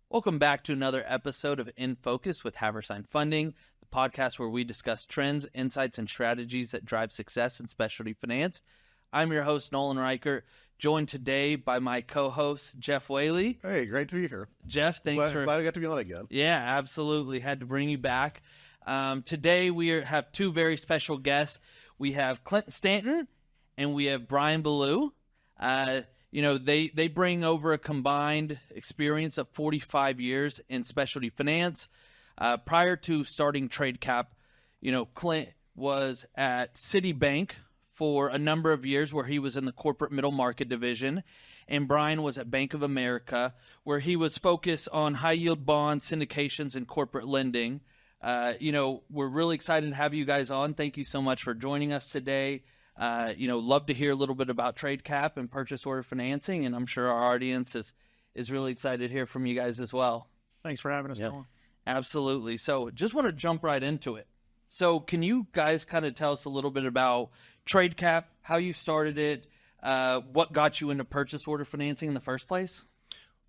Welcome back to another episode of In Focus with Haversine Funding, the podcast where we discuss trends, insights, and strategies that drive success in specialty finance. I'm your host, Nolan Reichert, joined today by my co-host, Jeff Whaley. Hey, great to be here. Jeff, thanks Glad I got to be on again. Yeah, absolutely. Had to bring you back. Today we have two very special guests. We have Clint Stanton and we have Bryan Ballowe. They bring over a combined experience of 45 years in specialty finance. Prior to starting TradeCap, Clint was at Citibank for a number of years where he was in the corporate middle market division. And Bryan was at Bank of America where he was focused on high-yield bonds, syndications, and corporate lending. We're really excited to have you guys on. Thank you so much for joining us today. Love to hear a little bit about TradeCap and purchase order financing, and I'm sure our audience is really excited to hear from you guys as well. Thanks for having us, Nolan. Absolutely. So just want to jump right into it. So can you guys kind of tell us a little bit about TradeCap, how you started it, what got you into purchase order financing in the first place?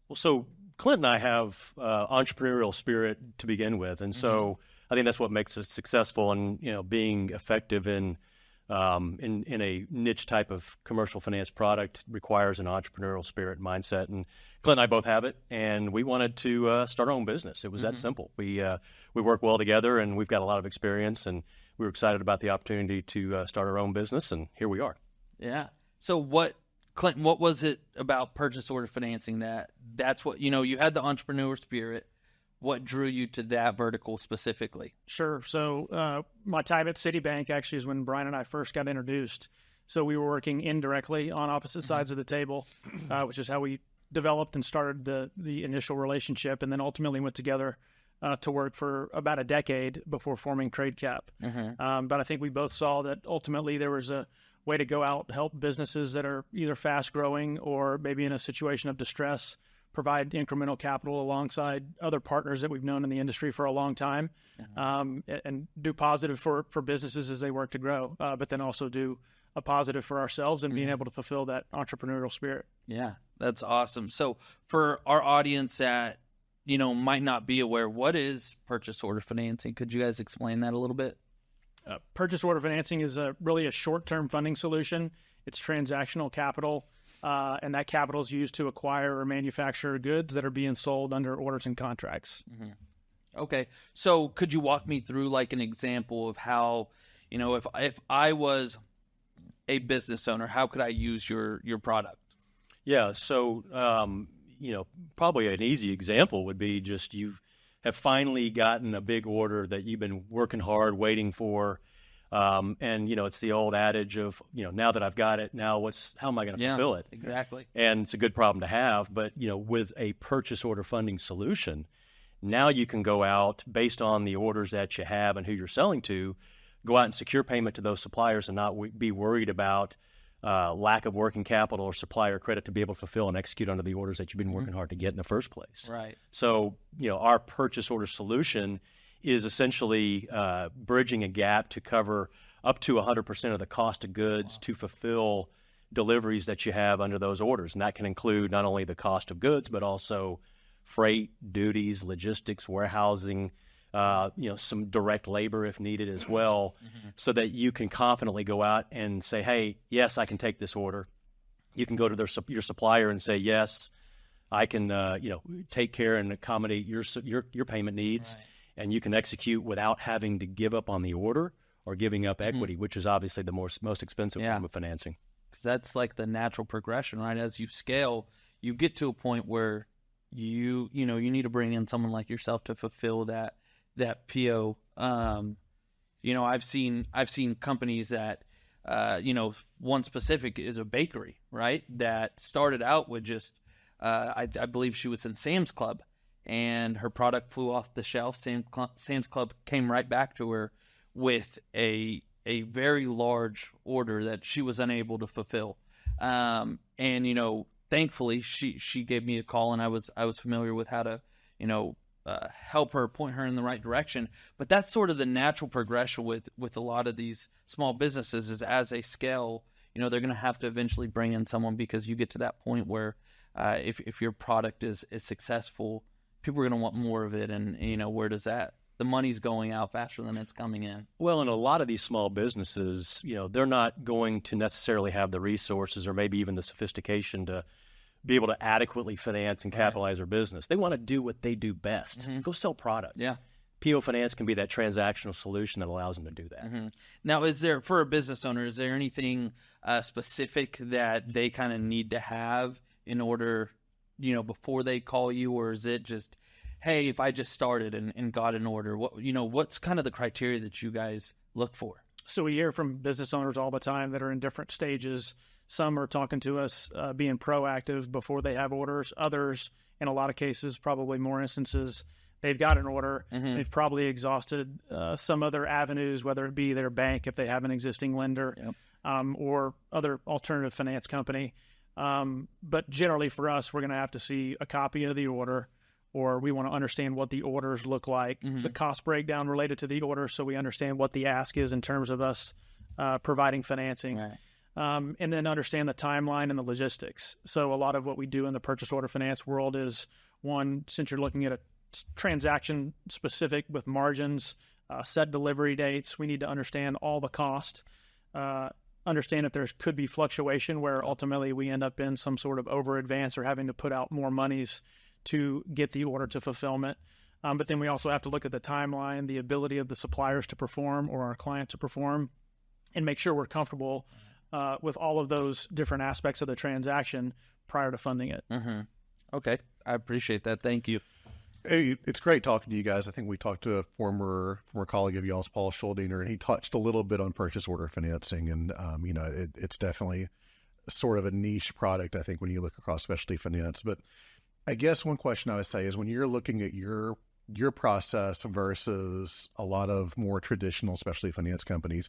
Well, so Clint and I have entrepreneurial spirit to begin with, and so I think that's what makes us successful and being effective in a niche type of commercial finance product requires an entrepreneurial spirit mindset. And Clint and I both have it, and we wanted to start our own business. It was that simple. We work well together, and we've got a lot of experience, and we were excited about the opportunity to start our own business, and here we are. Yeah. So Clinton, what was it about purchase order financing that's what, you had the entrepreneur spirit. What drew you to that vertical specifically? Sure. So my time at Citibank actually is when Bryan and I first got introduced. So we were working indirectly on opposite sides of the table, which is how we developed and started the initial relationship, and then ultimately went together to work for about a decade before forming TradeCap. But I think we both saw that ultimately there was a way to go out, help businesses that are either fast growing or maybe in a situation of distress, provide incremental capital alongside other partners that we've known in the industry for a long time, and do positive for businesses as they work to grow, but then also do a positive for ourselves and being able to fulfill that entrepreneurial spirit. Yeah, that's awesome. So for our audience that, might not be aware, what is purchase order financing? Could you guys explain that a little bit? Purchase order financing is really a short-term funding solution. It's transactional capital. And that capital is used to acquire or manufacture goods that are being sold under orders and contracts. Okay. So could you walk me through like an example of how, if I was a business owner, how could I use your product? Yeah. So, probably an easy example would be just you have finally gotten a big order that you've been working hard waiting for. And it's the old adage of, now that I've got it, now how am I going to fulfill it? Exactly. And it's a good problem to have, but, with a purchase order funding solution, now you can go out based on the orders that you have and who you're selling to, go out and secure payment to those suppliers and not be worried about lack of working capital or supplier credit to be able to fulfill and execute under the orders that you've been working hard to get in the first place. Right. So, our purchase order solution is essentially bridging a gap to cover up to 100% of the cost of goods to fulfill deliveries that you have under those orders. And that can include not only the cost of goods, but also freight, duties, logistics, warehousing, some direct labor if needed as well, so that you can confidently go out and say, hey, yes, I can take this order. You can go to your supplier and say, yes, I can take care and accommodate your payment needs. Right. And you can execute without having to give up on the order or giving up equity, which is obviously the most expensive form of financing. Because that's like the natural progression, right? As you scale, you get to a point where you need to bring in someone like yourself to fulfill that PO. I've seen companies that one specific is a bakery, right? That started out with just I believe she was in Sam's Club. And her product flew off the shelf. Sam's Club came right back to her with a very large order that she was unable to fulfill. Thankfully, she gave me a call, and I was familiar with how to, help her, point her in the right direction. But that's sort of the natural progression with a lot of these small businesses is as they scale, they're going to have to eventually bring in someone because you get to that point where if your product is successful, people are going to want more of it, and where does the money's going out faster than it's coming in? Well, in a lot of these small businesses, they're not going to necessarily have the resources or maybe even the sophistication to be able to adequately finance and capitalize their business. They want to do what they do best. Go sell product. Yeah. PO finance can be that transactional solution that allows them to do that. Now, for a business owner, is there anything specific that they kind of need to have in order, before they call you, or is it just, hey, if I just started and got an order, what's kind of the criteria that you guys look for? So we hear from business owners all the time that are in different stages. Some are talking to us, being proactive before they have orders. Others, in a lot of cases, probably more instances, they've got an order. They've probably exhausted some other avenues, whether it be their bank if they have an existing lender, or other alternative finance company. But generally for us, we're going to have to see a copy of the order, or we want to understand what the orders look like, the cost breakdown related to the order, so we understand what the ask is in terms of us providing financing. Right. And then understand the timeline and the logistics. So a lot of what we do in the purchase order finance world is, one, since you're looking at a transaction specific with margins, set delivery dates, we need to understand all the cost, understand if there could be fluctuation where ultimately we end up in some sort of over advance or having to put out more monies to get the order to fulfillment. But then we also have to look at the timeline, the ability of the suppliers to perform or our client to perform, and make sure we're comfortable with all of those different aspects of the transaction prior to funding it. Okay. I appreciate that. Thank you. Hey, it's great talking to you guys. I think we talked to a former colleague of y'all's, Paul Schuldinger, and he touched a little bit on purchase order financing. And, it's definitely sort of a niche product, I think, when you look across specialty finance. But I guess one question I would say is, when you're looking at your process versus a lot of more traditional specialty finance companies,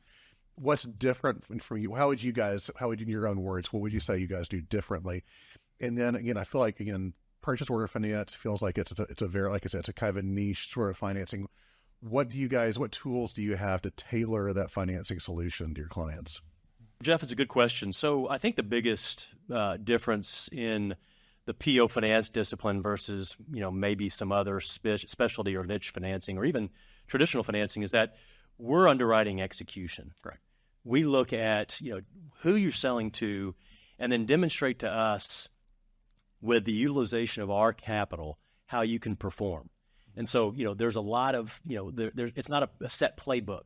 what's different from you? How would you, in your own words, what would you say you guys do differently? And then again, I feel like, purchase order finance feels like it's a very, like I said, it's a kind of a niche sort of financing. What tools do you have to tailor that financing solution to your clients? Jeff, it's a good question. So I think the biggest difference in the PO finance discipline versus, maybe some other specialty or niche financing or even traditional financing is that we're underwriting execution. Right. We look at, who you're selling to and then demonstrate to us with the utilization of our capital how you can perform. And so, there's a lot of, it's not a set playbook.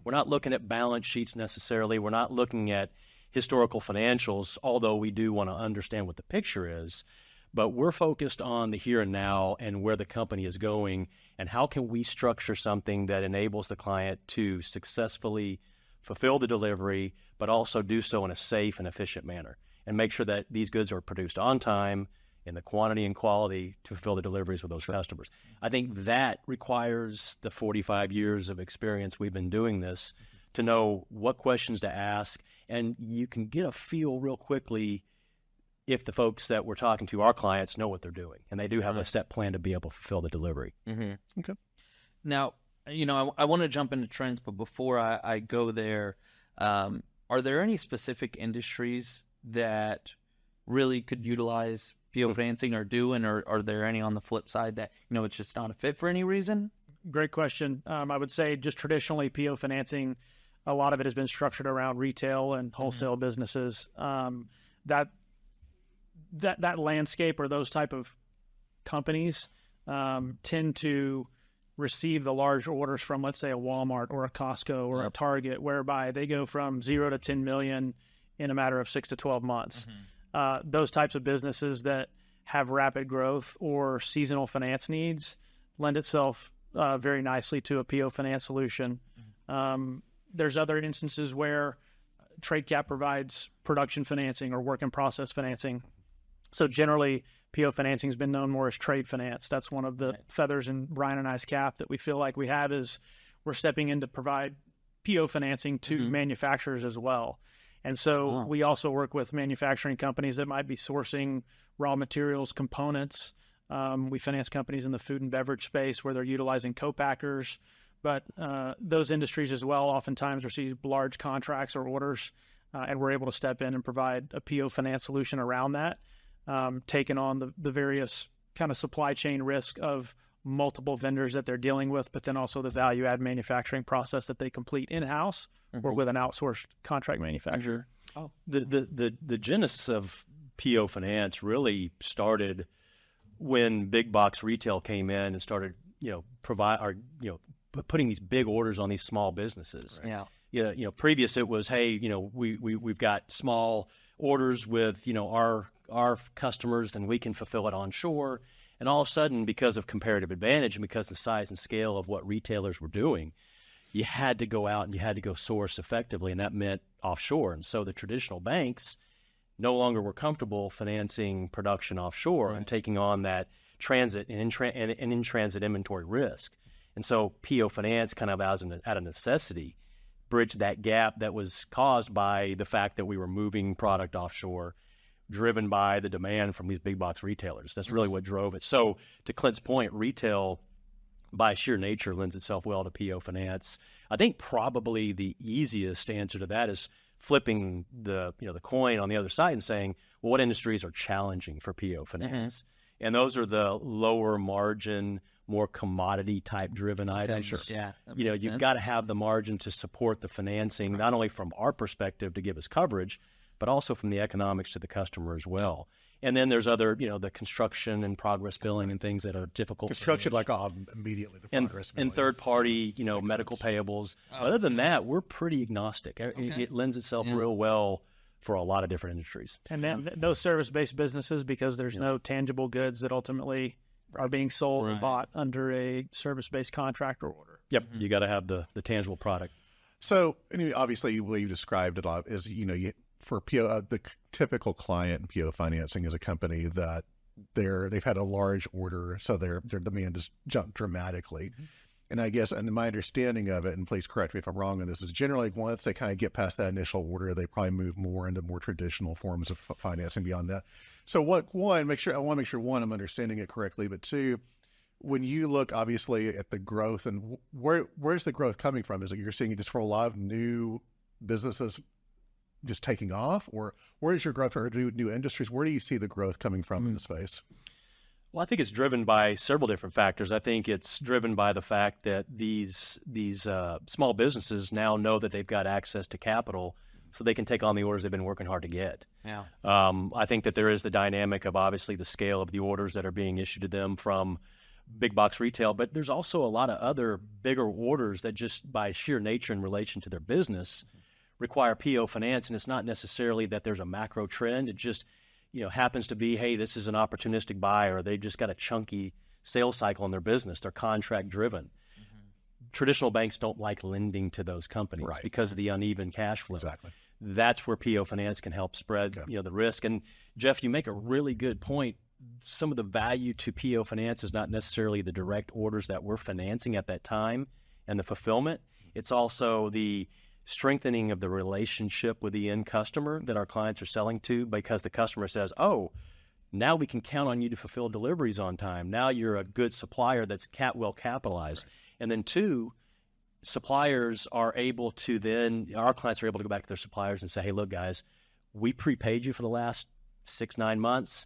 We're not looking at balance sheets necessarily. We're not looking at historical financials, although we do want to understand what the picture is. But we're focused on the here and now and where the company is going and how can we structure something that enables the client to successfully fulfill the delivery, but also do so in a safe and efficient manner, and make sure that these goods are produced on time in the quantity and quality to fulfill the deliveries with those customers. I think that requires the 45 years of experience we've been doing this to know what questions to ask, and you can get a feel real quickly if the folks that we're talking to, our clients, know what they're doing, and they do have a set plan to be able to fulfill the delivery. Okay. Now, I want to jump into trends, but before I go there, are there any specific industries that really could utilize PO financing or do, and are there any on the flip side that, it's just not a fit for any reason? Great question. I would say just traditionally PO financing, a lot of it has been structured around retail and wholesale businesses. That landscape or those type of companies tend to receive the large orders from, let's say, a Walmart or a Costco or a Target, whereby they go from 0 to 10 million in a matter of 6 to 12 months. Those types of businesses that have rapid growth or seasonal finance needs lend itself very nicely to a PO finance solution. There's other instances where TradeCap provides production financing or work in process financing. So generally, PO financing has been known more as trade finance. That's one of the feathers in Bryan and I's cap that we feel like we have, is we're stepping in to provide PO financing to manufacturers as well. And so we also work with manufacturing companies that might be sourcing raw materials, components. We finance companies in the food and beverage space where they're utilizing co-packers. But those industries as well oftentimes receive large contracts or orders, and we're able to step in and provide a PO finance solution around that, taking on the various kind of supply chain risk of multiple vendors that they're dealing with, but then also the value add manufacturing process that they complete in-house or with an outsourced contract manufacturer. Oh, the genesis of PO Finance really started when big box retail came in and started, putting these big orders on these small businesses. Yeah. Yeah. Previous it was, hey, we've got small orders with, our customers, and we can fulfill it onshore. And all of a sudden, because of comparative advantage and because the size and scale of what retailers were doing, you had to go out and you had to go source effectively, and that meant offshore. And so the traditional banks no longer were comfortable financing production offshore and taking on that transit and in-transit inventory risk. And so PO Finance kind of out of necessity bridged that gap that was caused by the fact that we were moving product offshore, driven by the demand from these big box retailers. That's really what drove it. So to Clint's point, retail by sheer nature lends itself well to PO Finance. I think probably the easiest answer to that is flipping the coin on the other side and saying, well, what industries are challenging for PO Finance? And those are the lower margin, more commodity type driven items. Sure. Yeah. You've got to have the margin to support the financing, not only from our perspective to give us coverage, but also from the economics to the customer as well. And then there's other, the construction and progress billing and things that are difficult. Construction, immediately the progress billing. And third party, medical payables. Other than that, we're pretty agnostic. It lends itself real well for a lot of different industries. And then those service-based businesses, because there's no tangible goods that ultimately are being sold or bought under a service-based contract or order. Yep, you got to have the tangible product. So, obviously, the way you described it is, for PO, the typical client in PO Financing is a company that they've had a large order, so their demand has jumped dramatically. And I guess, and my understanding of it, and please correct me if I'm wrong on this, is generally once they kind of get past that initial order, they probably move more into more traditional forms of financing beyond that. So I want to make sure, I'm understanding it correctly, but two, when you look obviously at the growth and where's the growth coming from? Is it you're seeing it just from a lot of new businesses just taking off, or where is your growth, or new industries? Where do you see the growth coming from in the space? Well, I think it's driven by several different factors. I think it's driven by the fact that these small businesses now know that they've got access to capital, so they can take on the orders they've been working hard to get. Yeah. I think that there is the dynamic of obviously the scale of the orders that are being issued to them from big box retail, but there's also a lot of other bigger orders that just by sheer nature in relation to their business require PO Finance, and it's not necessarily that there's a macro trend. It just happens to be, hey, this is an opportunistic buy, or they just got a chunky sales cycle in their business. They're contract driven. Traditional banks don't like lending to those companies because of the uneven cash flow. Exactly. That's where PO Finance can help spread the risk. And Jeff, you make a really good point. Some of the value to PO Finance is not necessarily the direct orders that we're financing at that time and the fulfillment. It's also the strengthening of the relationship with the end customer that our clients are selling to, because the customer says, oh, now we can count on you to fulfill deliveries on time. Now you're a good supplier that's well capitalized. And then two, suppliers are able to our clients are able to go back to their suppliers and say, hey, look, guys, we prepaid you for the last 6-9 months.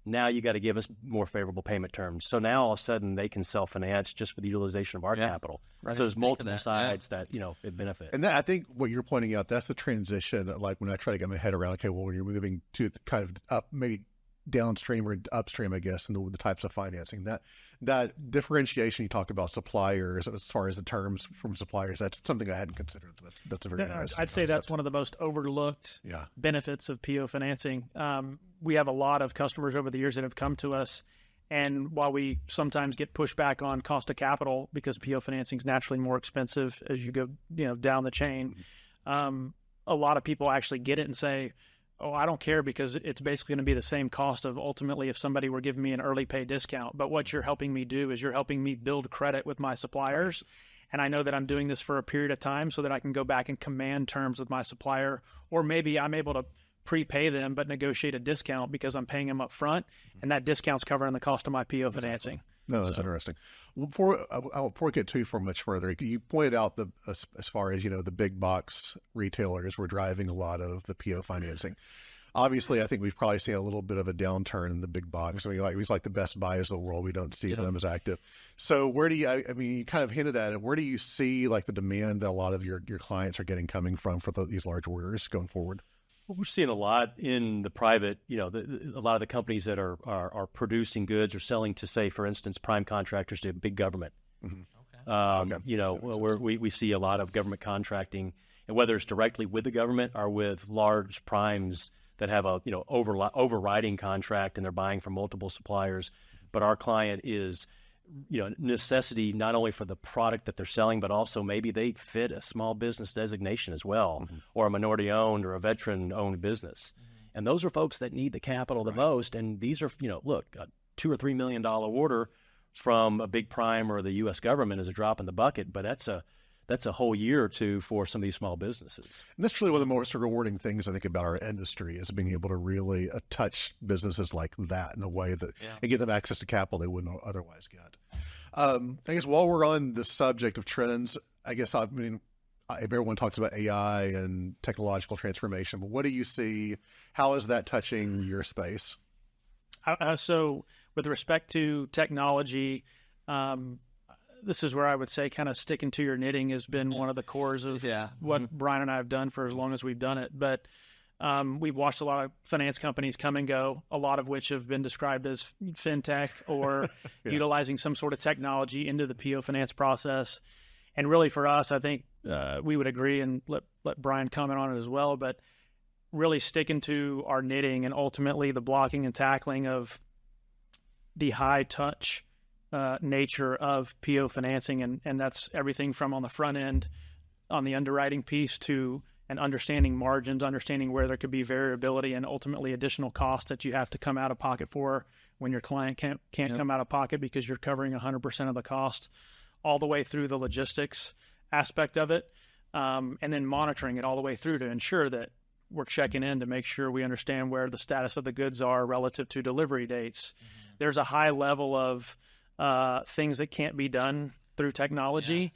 Now you got to give us more favorable payment terms. So now all of a sudden they can self-finance just with the utilization of our capital. So there's multiple sides that it benefit. And that, I think what you're pointing out, that's the transition. Like when I try to get my head around, okay, well, when you're moving to kind of up, maybe downstream or upstream, I guess, and the types of financing, that differentiation you talk about suppliers as far as the terms from suppliers, that's something I hadn't considered. That's a very interesting I'd say that's one of the most overlooked benefits of PO Financing. We have a lot of customers over the years that have come to us, and while we sometimes get pushback on cost of capital because PO Financing is naturally more expensive as you go down the chain, a lot of people actually get it and say, oh, I don't care because it's basically going to be the same cost of ultimately if somebody were giving me an early pay discount. But what you're helping me do is you're helping me build credit with my suppliers. And I know that I'm doing this for a period of time so that I can go back and command terms with my supplier, or maybe I'm able to prepay them but negotiate a discount because I'm paying them up front, and that discount's covering the cost of my PO financing. No, that's interesting. Before we get too much further, you pointed out as far as the big box retailers were driving a lot of the PO financing. obviously, I think we've probably seen a little bit of a downturn in the big box. I mean, like, the Best Buys of the world, we don't see them as active. So where do you, I mean, you kind of hinted at it, where do you see like the demand that a lot of your clients are getting coming from for these large orders going forward? Well, we're seeing a lot in the private, a lot of the companies that are producing goods or selling to, say, for instance, prime contractors to big government. Where we see a lot of government contracting, and whether it's directly with the government or with large primes that have a overriding contract and they're buying from multiple suppliers. But our client is necessity not only for the product that they're selling, but also maybe they fit a small business designation as well, or a minority owned or a veteran owned business. And those are folks that need the capital the most. And these are, look, a $2 or $3 million order from a big prime or the U.S. government is a drop in the bucket, but that's a whole year or two for some of these small businesses. And that's really one of the most rewarding things I think about our industry is being able to really touch businesses like that in a way that and give them access to capital they wouldn't otherwise get. I guess while we're on the subject of trends, everyone talks about AI and technological transformation, but what do you see? How is that touching your space? So with respect to technology, this is where I would say kind of sticking to your knitting has been one of the cores of what Bryan and I have done for as long as we've done it. But we've watched a lot of finance companies come and go, a lot of which have been described as fintech or utilizing some sort of technology into the PO finance process. And really for us, I think we would agree, and let Bryan comment on it as well, but really sticking to our knitting and ultimately the blocking and tackling of the high touch nature of PO financing, and that's everything from on the front end on the underwriting piece to and understanding margins, understanding where there could be variability and ultimately additional costs that you have to come out of pocket for when your client can't come out of pocket because you're covering 100% of the cost, all the way through the logistics aspect of it, and then monitoring it all the way through to ensure that we're checking in to make sure we understand where the status of the goods are relative to delivery dates. There's a high level of things that can't be done through technology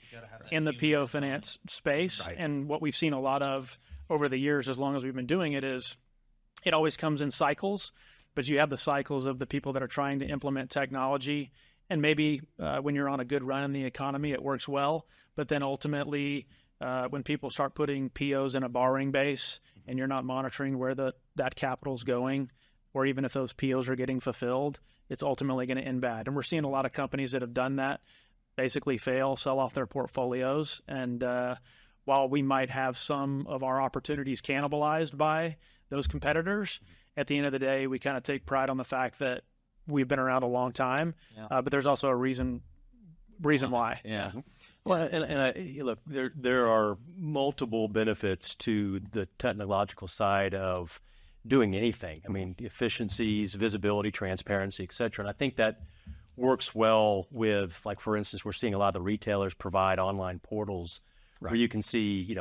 in the PO finance space. Right. And what we've seen a lot of over the years, as long as we've been doing it, is it always comes in cycles, but you have the cycles of the people that are trying to implement technology. And maybe when you're on a good run in the economy, it works well. But then ultimately, when people start putting POs in a borrowing base and you're not monitoring where that capital's going, or even if those POs are getting fulfilled, it's ultimately going to end bad. And we're seeing a lot of companies that have done that basically fail, sell off their portfolios. And while we might have some of our opportunities cannibalized by those competitors, at the end of the day, we kind of take pride on the fact that we've been around a long time, but there's also a reason why. Yeah. Well, and look, there are multiple benefits to the technological side of doing anything. I mean, the efficiencies, visibility, transparency, et cetera. And I think that works well with, like, for instance, we're seeing a lot of the retailers provide online portals where you can see,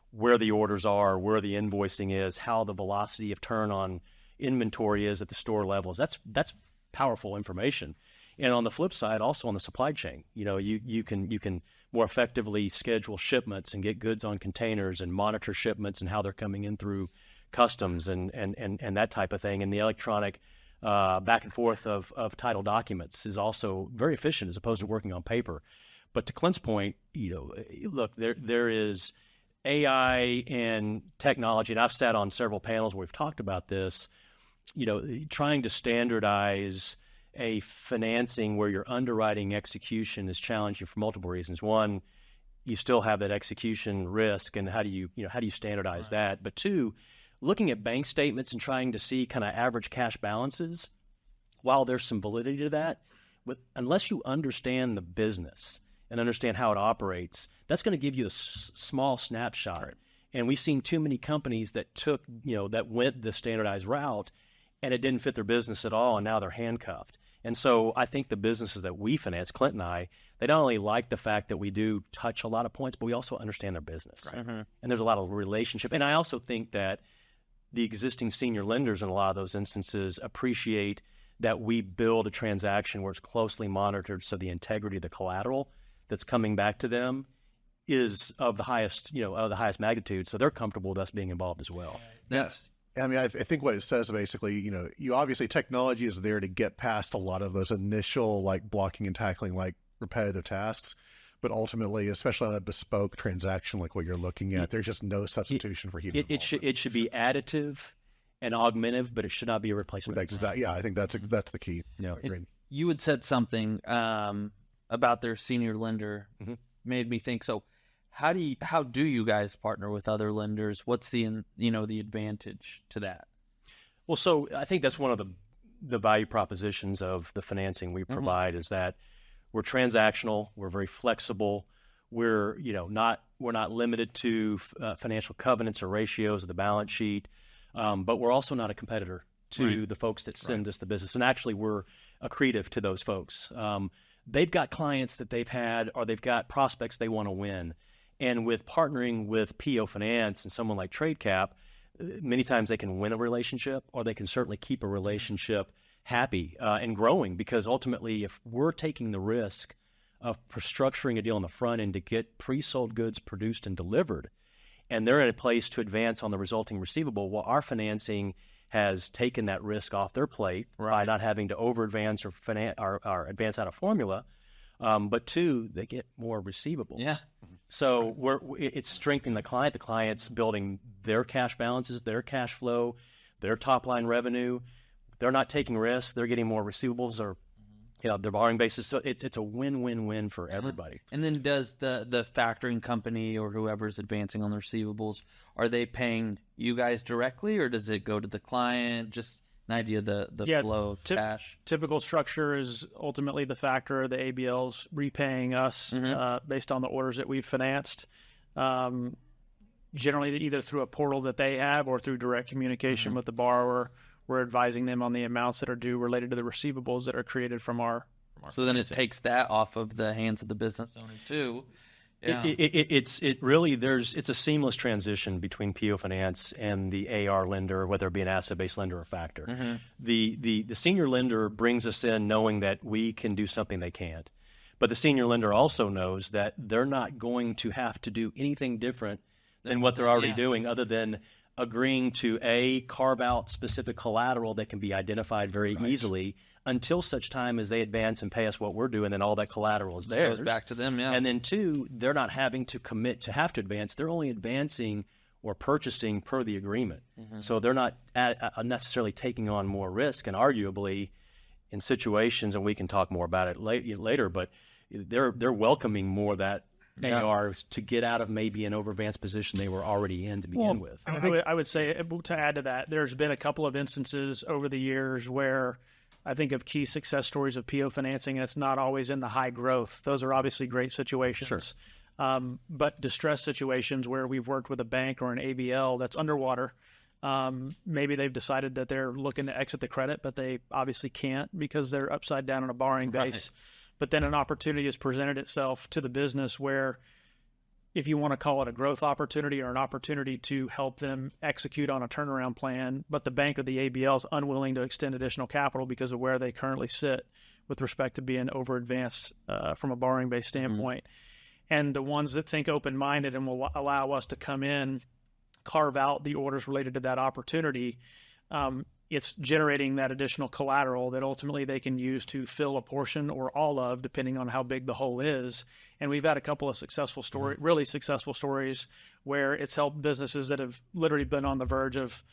where the orders are, where the invoicing is, how the velocity of turn on inventory is at the store levels. That's powerful information. And on the flip side, also on the supply chain, you can more effectively schedule shipments and get goods on containers and monitor shipments and how they're coming in through customs and that type of thing. And the electronic back and forth of title documents is also very efficient as opposed to working on paper. But to Clint's point, look, there is AI and technology, and I've sat on several panels where we've talked about this, trying to standardize a financing where your underwriting execution is challenging for multiple reasons. One, you still have that execution risk, and how do you standardize that? But two, looking at bank statements and trying to see kind of average cash balances, while there's some validity to that, unless you understand the business and understand how it operates, that's going to give you a small snapshot. Right. And we've seen too many companies that that went the standardized route, and it didn't fit their business at all, and now they're handcuffed. And so I think the businesses that we finance, Clint and I, they not only like the fact that we do touch a lot of points, but we also understand their business. Right. Mm-hmm. And there's a lot of relationship. And I also think that the existing senior lenders in a lot of those instances appreciate that we build a transaction where it's closely monitored, so the integrity of the collateral that's coming back to them is of the highest magnitude. So they're comfortable with us being involved as well. I mean, I think what it says basically, you obviously technology is there to get past a lot of those initial like blocking and tackling, like repetitive tasks. But ultimately, especially on a bespoke transaction like what you're looking at, there's just no substitution for human involvement. It should be additive and augmentative, but it should not be a replacement. Exactly. Yeah, I think that's the key. Yeah. You had said something about their senior lender, made me think. So, how do you guys partner with other lenders? What's the advantage to that? Well, so I think that's one of the value propositions of the financing we provide is that we're transactional, we're very flexible, we're not limited to financial covenants or ratios of the balance sheet, but we're also not a competitor to the folks that send us the business, and actually we're accretive to those folks. They've got clients that they've had, or they've got prospects they want to win. And with partnering with PO Finance and someone like TradeCap, many times they can win a relationship, or they can certainly keep a relationship happy and growing, because ultimately if we're taking the risk of structuring a deal on the front end to get pre-sold goods produced and delivered, and they're in a place to advance on the resulting receivable, well, our financing has taken that risk off their plate by not having to over-advance or advance out of formula. But two, they get more receivables. Yeah. So it's strengthening the client. The client's building their cash balances, their cash flow, their top line revenue. They're not taking risks. They're getting more receivables, or their borrowing basis. So it's a win-win-win for everybody. And then does the factoring company or whoever's advancing on the receivables, are they paying you guys directly, or does it go to the client? Just an idea of the flow of cash. Typical structure is ultimately the factor, the ABLs repaying us based on the orders that we've financed. Generally, either through a portal that they have or through direct communication with the borrower. We're advising them on the amounts that are due related to the receivables that are created from our so then it takes that off of the hands of the business owner too. Yeah. It's a seamless transition between PO Finance and the AR lender, whether it be an asset-based lender or factor. The senior lender brings us in knowing that we can do something they can't, but the senior lender also knows that they're not going to have to do anything different than what they're already doing, other than agreeing to carve out specific collateral that can be identified very easily until such time as they advance and pay us what we're doing, and all that collateral is theirs. Goes back to them, yeah. And then two, they're not having to commit to have to advance. They're only advancing or purchasing per the agreement. So they're not necessarily taking on more risk, and arguably in situations, and we can talk more about it later, but they're welcoming more of that AR to get out of maybe an over-advanced position they were already in to begin with. I would say, to add to that, there's been a couple of instances over the years where I think of key success stories of PO financing, and it's not always in the high growth. Those are obviously great situations. Sure. But distress situations where we've worked with a bank or an ABL that's underwater, maybe they've decided that they're looking to exit the credit, but they obviously can't because they're upside down on a borrowing base. But then an opportunity has presented itself to the business where, if you want to call it a growth opportunity or an opportunity to help them execute on a turnaround plan, but the bank or the ABL is unwilling to extend additional capital because of where they currently sit with respect to being over-advanced from a borrowing base standpoint. And the ones that think open-minded and will allow us to come in, carve out the orders related to that opportunity, it's generating that additional collateral that ultimately they can use to fill a portion or all of, depending on how big the hole is. And we've had a couple of really successful stories where it's helped businesses that have literally been on the verge of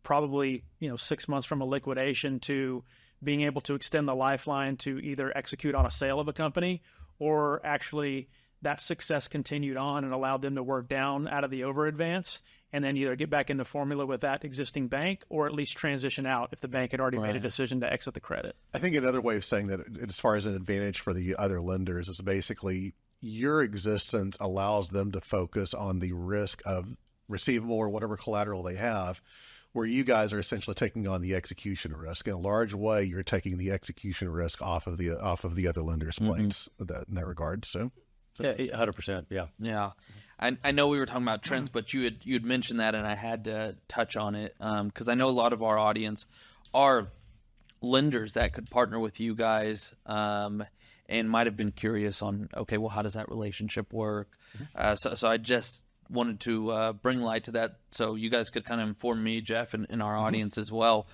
probably 6 months from a liquidation to being able to extend the lifeline to either execute on a sale of a company, or actually that success continued on and allowed them to work down out of the over advance and then either get back into formula with that existing bank, or at least transition out if the bank had already made a decision to exit the credit. I think another way of saying that, as far as an advantage for the other lenders, is basically your existence allows them to focus on the risk of receivable or whatever collateral they have, where you guys are essentially taking on the execution risk. In a large way, you're taking the execution risk off of the other lenders' plates in that regard. So. Yeah, 100%. Yeah. Yeah. I know we were talking about trends, but you had mentioned that, and I had to touch on it because I know a lot of our audience are lenders that could partner with you guys and might have been curious on, okay, well, how does that relationship work? So I just wanted to bring light to that so you guys could kind of inform me, Jeff, and our audience as well.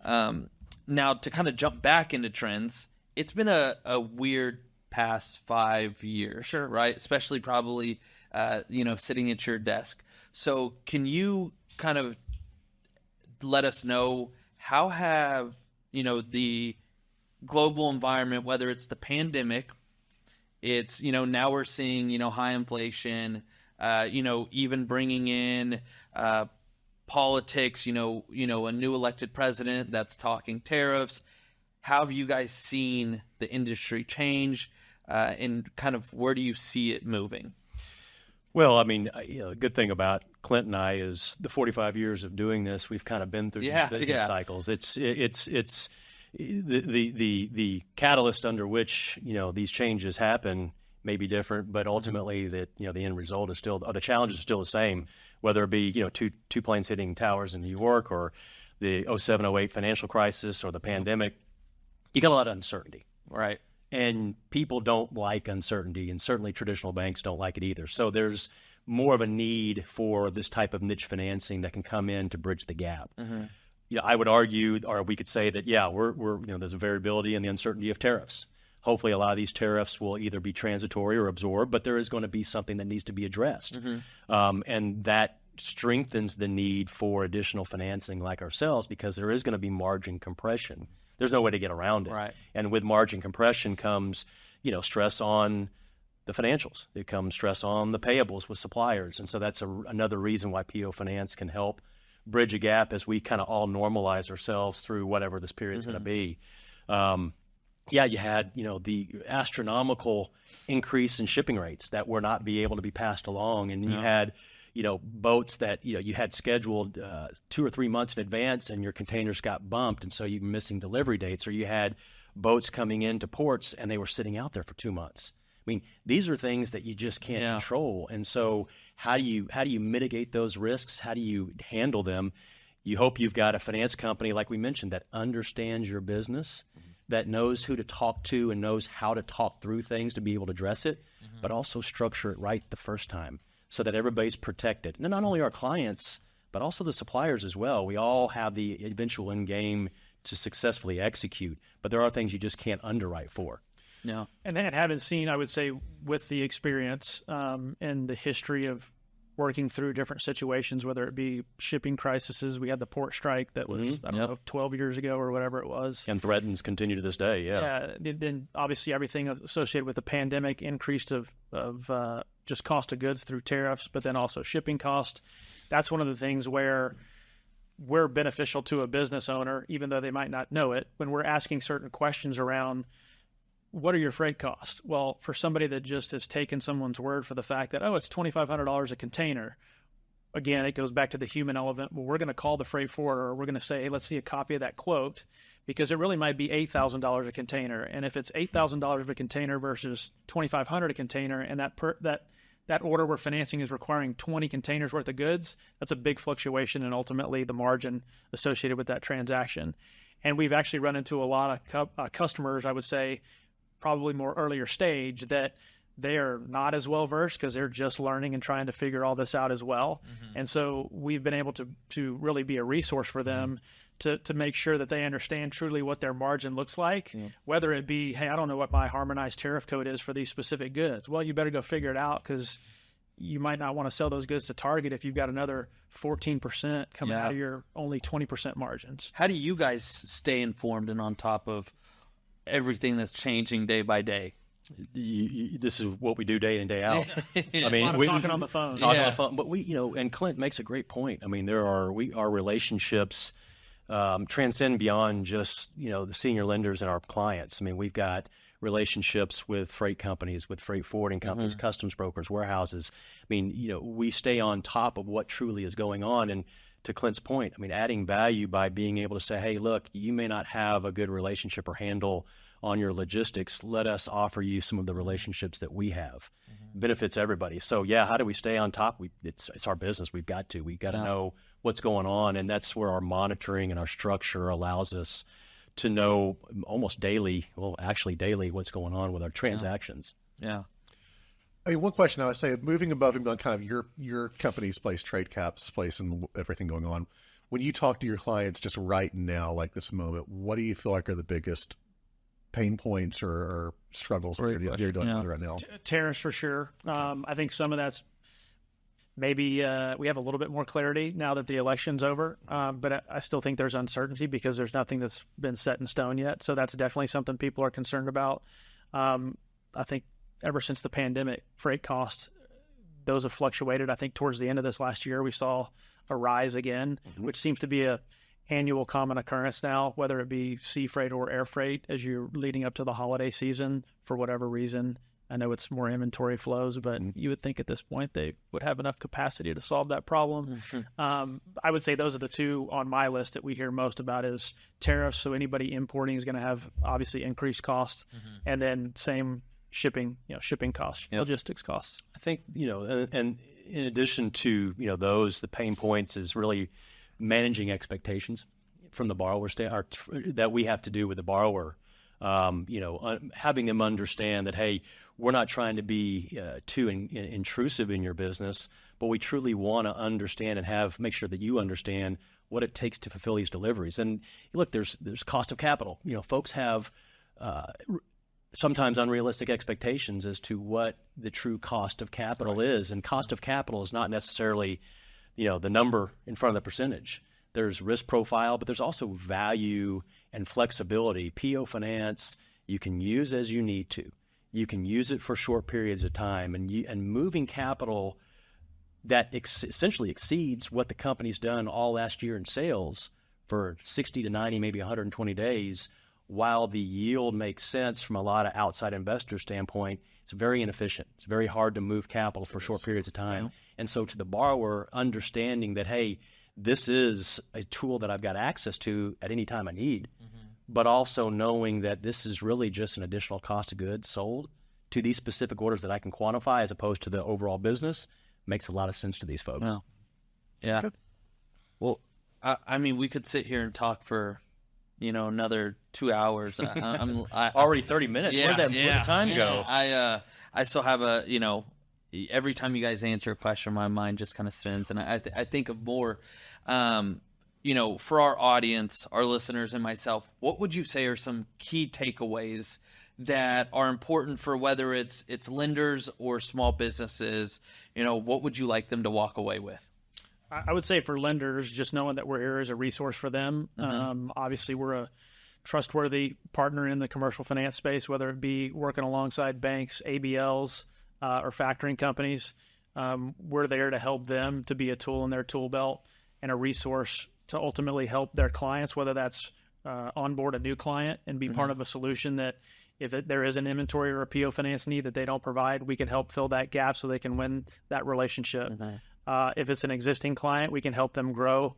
Now, to kind of jump back into trends, it's been a weird past 5 years, Sure. right? Especially probably, sitting at your desk. So can you kind of let us know how have, the global environment, whether it's the pandemic, it's, now we're seeing, high inflation, even bringing in politics, a new elected president that's talking tariffs. How have you guys seen the industry change, and kind of where do you see it moving? Well, I mean, the good thing about Clint and I is the 45 years of doing this, we've kind of been through these business cycles. It's the catalyst under which, these changes happen may be different, but ultimately the end result is still, the challenges are still the same, whether it be, two planes hitting towers in New York or the 07-08 financial crisis or the pandemic. You got a lot of uncertainty. Right. And people don't like uncertainty, and certainly traditional banks don't like it either. So there's more of a need for this type of niche financing that can come in to bridge the gap. Mm-hmm. I would argue, or we could say that, we're there's a variability in the uncertainty of tariffs. Hopefully, a lot of these tariffs will either be transitory or absorbed, but there is going to be something that needs to be addressed, and that strengthens the need for additional financing like ourselves, because there is going to be margin compression. There's no way to get around it. Right. And with margin compression comes, stress on the financials. It comes stress on the payables with suppliers. And so that's another reason why PO Finance can help bridge a gap as we kind of all normalize ourselves through whatever this period is going to be. You had, the astronomical increase in shipping rates that were not able to be passed along. And you had, boats that, you had scheduled 2 or 3 months in advance and your containers got bumped. And so you're missing delivery dates, or you had boats coming into ports and they were sitting out there for 2 months. I mean, these are things that you just can't control. And so how do you mitigate those risks? How do you handle them? You hope you've got a finance company, like we mentioned, that understands your business, that knows who to talk to and knows how to talk through things to be able to address it, but also structure it right the first time, so that everybody's protected. And not only our clients, but also the suppliers as well. We all have the eventual end game to successfully execute, but there are things you just can't underwrite for. No. And then having seen, I would say, with the experience and the history of working through different situations, whether it be shipping crises, we had the port strike that was, 12 years ago or whatever it was. And threatens continue to this day, Then obviously everything associated with the pandemic, increased of just cost of goods through tariffs, but then also shipping cost. That's one of the things where we're beneficial to a business owner, even though they might not know it, when we're asking certain questions around, what are your freight costs? Well, for somebody that just has taken someone's word for the fact that, it's $2,500 a container, again, it goes back to the human element. Well, we're going to call the freight forwarder, or we're going to say, hey, let's see a copy of that quote, because it really might be $8,000 a container. And if it's $8,000 a container versus $2,500 a container, and that order we're financing is requiring 20 containers worth of goods, that's a big fluctuation and ultimately the margin associated with that transaction. And we've actually run into a lot of customers, I would say, probably more earlier stage, that they are not as well versed because they're just learning and trying to figure all this out as well. And so we've been able to really be a resource for them to make sure that they understand truly what their margin looks like, whether it be, hey, I don't know what my harmonized tariff code is for these specific goods. Well, you better go figure it out, because you might not want to sell those goods to Target if you've got another 14% coming out of your only 20% margins. How do you guys stay informed and on top of everything that's changing day by day? This is what we do day in and day out. I mean, we're talking on the phone. On the phone, but we, and Clint makes a great point. I mean, our relationships transcend beyond just, the senior lenders and our clients. I mean, we've got relationships with freight companies, with freight forwarding companies, customs brokers, warehouses. I mean, we stay on top of what truly is going on. And to Clint's point, I mean, adding value by being able to say, hey, look, you may not have a good relationship or handle on your logistics. Let us offer you some of the relationships that we have. Benefits everybody. So how do we stay on top? It's our business. We've got to know what's going on. And that's where our monitoring and our structure allows us to know almost daily, actually daily, what's going on with our transactions. Yeah. I mean, one question I would say, moving above and beyond kind of your company's place, TradeCap's place, and everything going on. When you talk to your clients just right now, like this moment, what do you feel like are the biggest pain points or struggles that you're dealing with right now? Tariffs for sure. I think some of that's maybe we have a little bit more clarity now that the election's over, but I still think there's uncertainty because there's nothing that's been set in stone yet. So that's definitely something people are concerned about. I think ever since the pandemic, freight costs, those have fluctuated. I think towards the end of this last year, we saw a rise again, which seems to be a annual common occurrence now, whether it be sea freight or air freight as you're leading up to the holiday season for whatever reason. I know it's more inventory flows, but you would think at this point they would have enough capacity to solve that problem. I would say those are the two on my list that we hear most about is tariffs. So anybody importing is going to have obviously increased costs, and then same shipping costs, logistics costs. I think, and in addition to, those, the pain points is really managing expectations from the borrower that we have to do with the borrower. Having them understand that, hey, we're not trying to be too intrusive in your business, but we truly want to understand and make sure that you understand what it takes to fulfill these deliveries. And look, there's cost of capital. Folks have sometimes unrealistic expectations as to what the true cost of capital is. And cost of capital is not necessarily, the number in front of the percentage. There's risk profile, but there's also value and flexibility. PO finance, you can use as you need to. You can use it for short periods of time, and moving capital that essentially exceeds what the company's done all last year in sales for 60 to 90, maybe 120 days, while the yield makes sense from a lot of outside investor standpoint, it's very inefficient. It's very hard to move capital for short periods of time. Yeah. And so to the borrower, understanding that, hey, this is a tool that I've got access to at any time I need, but also knowing that this is really just an additional cost of goods sold to these specific orders that I can quantify as opposed to the overall business makes a lot of sense to these folks. Wow. Yeah. Good. Well, I mean, we could sit here and talk for, another 2 hours. I'm already 30 minutes. Yeah, Where'd the time go? I still have every time you guys answer a question, my mind just kind of spins, and I think of more. For our audience, our listeners, and myself, what would you say are some key takeaways that are important for whether it's lenders or small businesses? What would you like them to walk away with? I would say for lenders, just knowing that we're here as a resource for them. Obviously, we're a trustworthy partner in the commercial finance space, whether it be working alongside banks, ABLs, or factoring companies. We're there to help them, to be a tool in their tool belt and a resource to ultimately help their clients, whether that's onboard a new client and be part of a solution that if there is an inventory or a PO finance need that they don't provide, we can help fill that gap so they can win that relationship. If it's an existing client, we can help them grow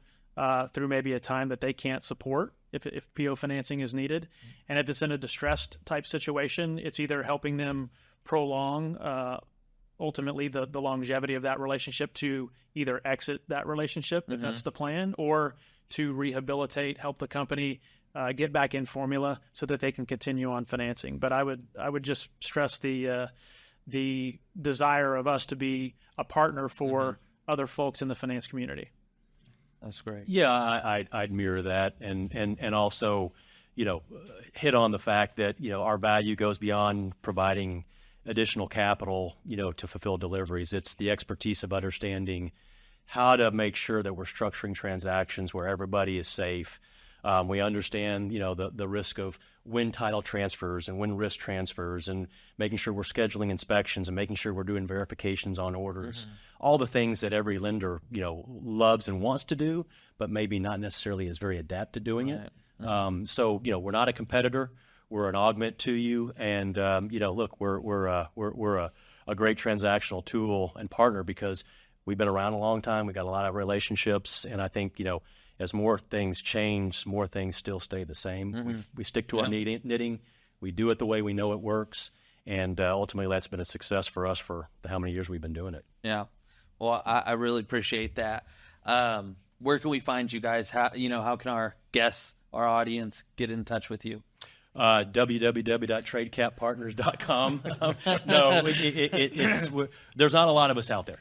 through maybe a time that they can't support if PO financing is needed. And if it's in a distressed type situation, it's either helping them prolong ultimately the longevity of that relationship to either exit that relationship, if that's the plan, or to rehabilitate, help the company get back in formula so that they can continue on financing. But I would just stress the desire of us to be a partner for other folks in the finance community. That's great. Yeah, I'd mirror that, and also, hit on the fact that our value goes beyond providing additional capital, to fulfill deliveries. It's the expertise of understanding how to make sure that we're structuring transactions where everybody is safe. We understand, the risk of when title transfers and when risk transfers, and making sure we're scheduling inspections and making sure we're doing verifications on orders. All the things that every lender, loves and wants to do, but maybe not necessarily is very adept at doing it. So, we're not a competitor. We're an augment to you, and look, we're a great transactional tool and partner because we've been around a long time. We've got a lot of relationships, and I think as more things change, more things still stay the same. We stick to our knitting. We do it the way we know it works, and ultimately that's been a success for us for how many years we've been doing it. Yeah, well, I really appreciate that. Where can we find you guys? How can our guests, our audience, get in touch with you? www.tradecappartners.com. No, there's not a lot of us out there.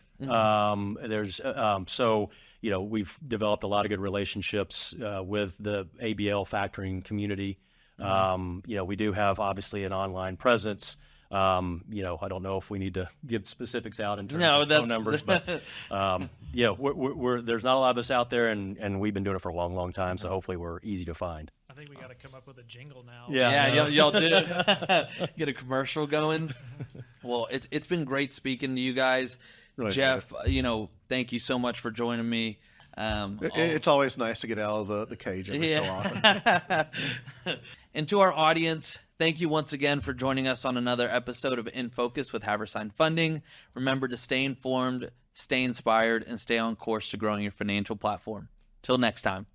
So we've developed a lot of good relationships with the ABL factoring community. We do have obviously an online presence. I don't know if we need to give specifics out in terms of phone numbers, but there's not a lot of us out there, and we've been doing it for a long, long time. So hopefully we're easy to find. I think we got to come up with a jingle now. Yeah, y'all do get a commercial going. Well, it's been great speaking to you guys, really, Jeff. Thank you so much for joining me. It's always nice to get out of the cage every so often. And to our audience, thank you once again for joining us on another episode of In Focus with Haversine Funding. Remember to stay informed, stay inspired, and stay on course to growing your financial platform. Till next time.